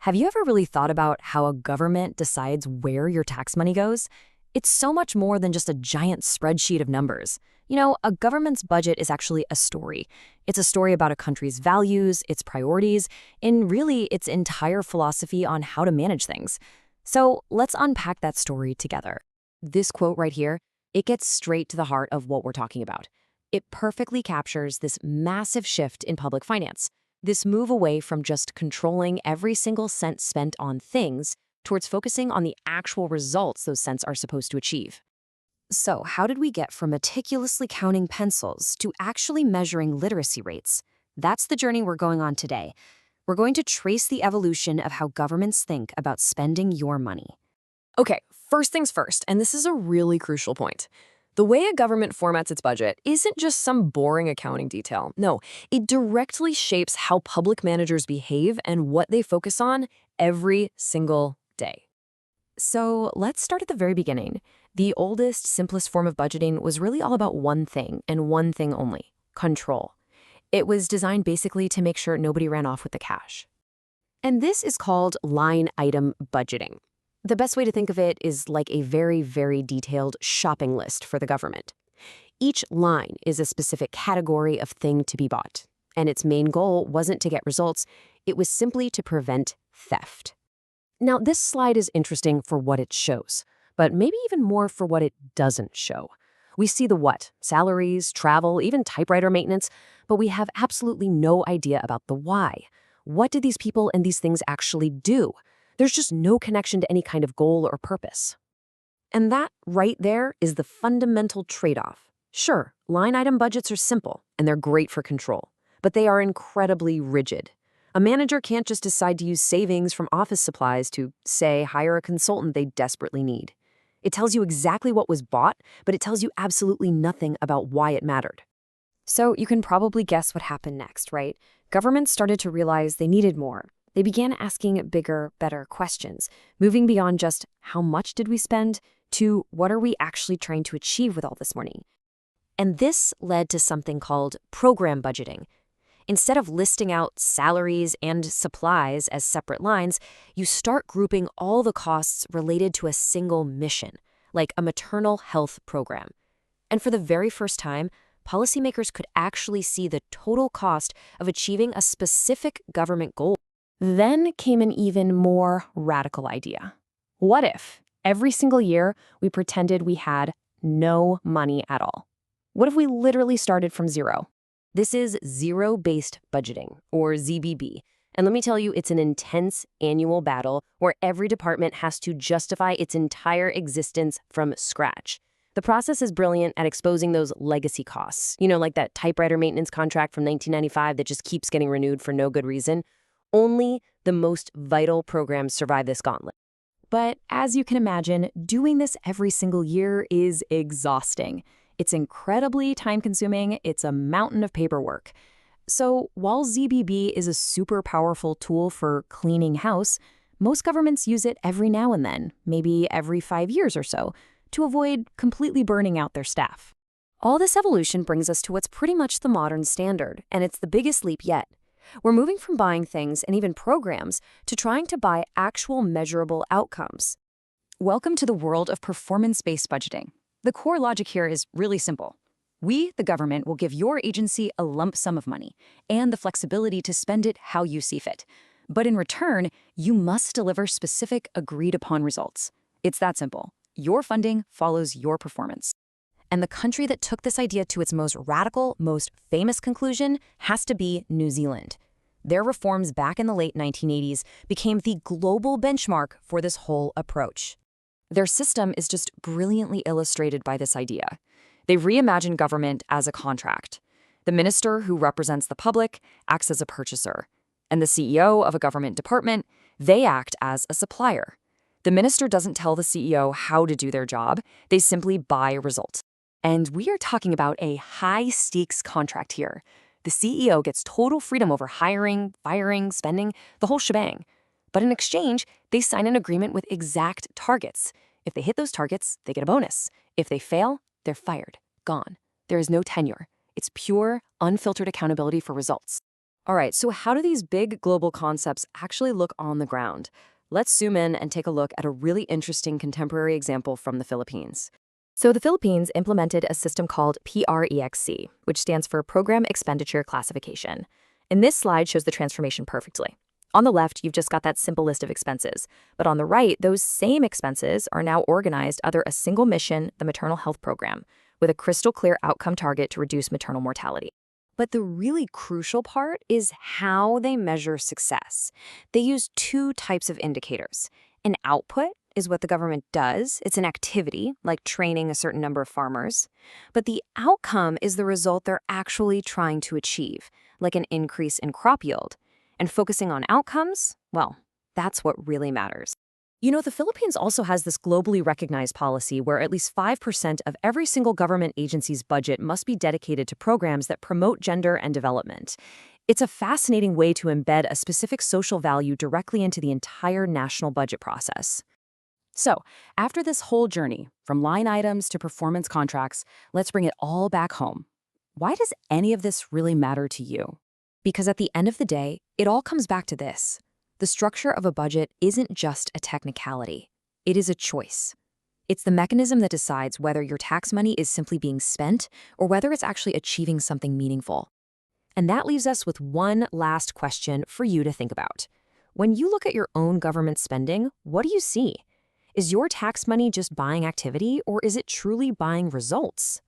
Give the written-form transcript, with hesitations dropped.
Have you ever really thought about how a government decides where your tax money goes? It's so much more than just a giant spreadsheet of numbers. A government's budget is actually a story. It's a story about a country's values, its priorities, and really its entire philosophy on how to manage things. So let's unpack that story together. This quote right here, it gets straight to the heart of what we're talking about. It perfectly captures this massive shift in public finance. This move away from just controlling every single cent spent on things towards focusing on the actual results those cents are supposed to achieve. So, how did we get from meticulously counting pencils to actually measuring literacy rates? That's the journey we're going on today. We're going to trace the evolution of how governments think about spending your money. Okay, first things first, and this is a really crucial point. The way a government formats its budget isn't just some boring accounting detail. No, it directly shapes how public managers behave and what they focus on every single day. So let's start at the very beginning. The oldest, simplest form of budgeting was really all about one thing and one thing only: control. It was designed basically to make sure nobody ran off with the cash. And this is called line item budgeting. The best way to think of it is like a very, very detailed shopping list for the government. Each line is a specific category of thing to be bought, and its main goal wasn't to get results, it was simply to prevent theft. Now, this slide is interesting for what it shows, but maybe even more for what it doesn't show. We see the what: salaries, travel, even typewriter maintenance, but we have absolutely no idea about the why. What did these people and these things actually do? There's just no connection to any kind of goal or purpose. And that right there is the fundamental trade-off. Sure, line item budgets are simple, and they're great for control, but they are incredibly rigid. A manager can't just decide to use savings from office supplies to, say, hire a consultant they desperately need. It tells you exactly what was bought, but it tells you absolutely nothing about why it mattered. So you can probably guess what happened next, right? Governments started to realize they needed more. They began asking bigger, better questions, moving beyond just how much did we spend to what are we actually trying to achieve with all this money. And this led to something called program budgeting. Instead of listing out salaries and supplies as separate lines, you start grouping all the costs related to a single mission, like a maternal health program. And for the very first time, policymakers could actually see the total cost of achieving a specific government goal. Then came an even more radical idea. What if every single year we pretended we had no money at all? What if we literally started from zero? This is zero-based budgeting, or ZBB. And let me tell you, it's an intense annual battle where every department has to justify its entire existence from scratch. The process is brilliant at exposing those legacy costs, like that typewriter maintenance contract from 1995 that just keeps getting renewed for no good reason. Only the most vital programs survive this gauntlet. But as you can imagine, doing this every single year is exhausting. It's incredibly time-consuming. It's a mountain of paperwork. So while ZBB is a super powerful tool for cleaning house, most governments use it every now and then, maybe every 5 years or so, to avoid completely burning out their staff. All this evolution brings us to what's pretty much the modern standard, and it's the biggest leap yet. We're moving from buying things and even programs to trying to buy actual measurable outcomes. Welcome to the world of performance-based budgeting. The core logic here is really simple. We, the government, will give your agency a lump sum of money and the flexibility to spend it how you see fit. But in return, you must deliver specific agreed-upon results. It's that simple. Your funding follows your performance. And the country that took this idea to its most radical, most famous conclusion has to be New Zealand. Their reforms back in the late 1980s became the global benchmark for this whole approach. Their system is just brilliantly illustrated by this idea. They reimagined government as a contract. The minister who represents the public acts as a purchaser, and the CEO of a government department, they act as a supplier. The minister doesn't tell the CEO how to do their job, they simply buy a result. And we are talking about a high-stakes contract here. The CEO gets total freedom over hiring, firing, spending, the whole shebang. But in exchange, they sign an agreement with exact targets. If they hit those targets, they get a bonus. If they fail, they're fired, gone. There is no tenure. It's pure, unfiltered accountability for results. All right, so how do these big global concepts actually look on the ground? Let's zoom in and take a look at a really interesting contemporary example from the Philippines. So the Philippines implemented a system called PREXC, which stands for Program Expenditure Classification. And this slide shows the transformation perfectly. On the left, you've just got that simple list of expenses. But on the right, those same expenses are now organized under a single mission, the maternal health program, with a crystal clear outcome target to reduce maternal mortality. But the really crucial part is how they measure success. They use two types of indicators. An output is what the government does. It's an activity, like training a certain number of farmers. But the outcome is the result they're actually trying to achieve, like an increase in crop yield. And focusing on outcomes, well, that's what really matters. You know, the Philippines also has this globally recognized policy where at least 5% of every single government agency's budget must be dedicated to programs that promote gender and development. It's a fascinating way to embed a specific social value directly into the entire national budget process. So, after this whole journey, from line items to performance contracts, let's bring it all back home. Why does any of this really matter to you? Because at the end of the day, it all comes back to this. The structure of a budget isn't just a technicality. It is a choice. It's the mechanism that decides whether your tax money is simply being spent or whether it's actually achieving something meaningful. And that leaves us with one last question for you to think about. When you look at your own government spending, what do you see? Is your tax money just buying activity, or is it truly buying results?